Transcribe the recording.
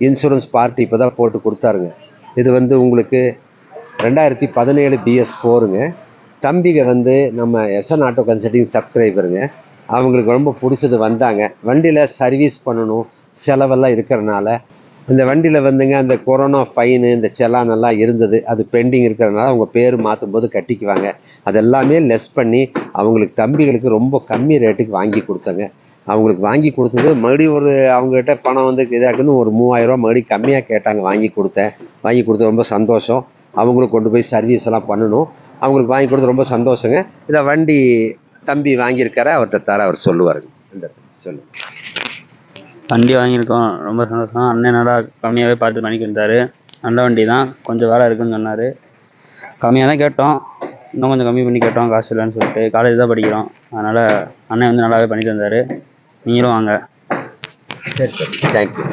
Insurance party இப்போ தான் போட்டு கொடுத்தாருங்க. இது வந்து உங்களுக்கு 2017 BS4ங்க. தம்பிங்க வந்து நம்ம எஸ்என் ஆட்டோ கன்சல்டிங் சப்ஸ்கிரைபருங்க. அவங்களுக்கு ரொம்ப பிடிச்சது வந்தாங்க. வண்டியில் சர்வீஸ் பண்ணணும் செலவெல்லாம் இருக்கிறனால இந்த வண்டியில் வந்துங்க அந்த கொரோனா ஃபைனு இந்த செலானெல்லாம் இருந்தது. அது பெண்டிங் இருக்கிறதுனால அவங்க பேர் மாற்றும் போது கட்டிக்குவாங்க. அதெல்லாமே லெஸ் பண்ணி அவங்களுக்கு தம்பிகளுக்கு ரொம்ப கம்மி ரேட்டுக்கு வாங்கி கொடுத்தேங்க. அவங்களுக்கு வாங்கி கொடுத்தது மறுபடியும் அவங்ககிட்ட பணம் வந்து இதாக்குன்னு ஒரு 3000 ரூபா மறுபடியும் கம்மியாக கேட்டாங்க. வாங்கி கொடுத்து ரொம்ப சந்தோஷம். அவங்களுக்கு கொண்டு போய் சர்வீஸ் எல்லாம் பண்ணணும். அவங்களுக்கு வாங்கி கொடுத்து ரொம்ப சந்தோஷங்க. இதை வண்டி தம்பி வாங்கியிருக்காரு, அவர்கிட்ட அவர் சொல்லுவாருங்க. இந்த சொல்லு. வண்டி வாங்கியிருக்கோம், ரொம்ப சந்தோஷம். அண்ணன் நல்லா கம்மியாகவே பார்த்து பண்ணி கொடுத்தாரு. நல்ல வண்டி தான், கொஞ்சம் வேலை இருக்குன்னு சொன்னார். கம்மியாக தான் கேட்டோம், இன்னும் கொஞ்சம் கம்மி பண்ணி கேட்டோம், காசு இல்லைன்னு சொல்லிட்டு. காலேஜ் தான் படிக்கிறோம், அதனால் அண்ணன் வந்து நல்லாவே பண்ணி தந்தார். நீங்களும் வாங்க. சரி, தேங்க்யூ.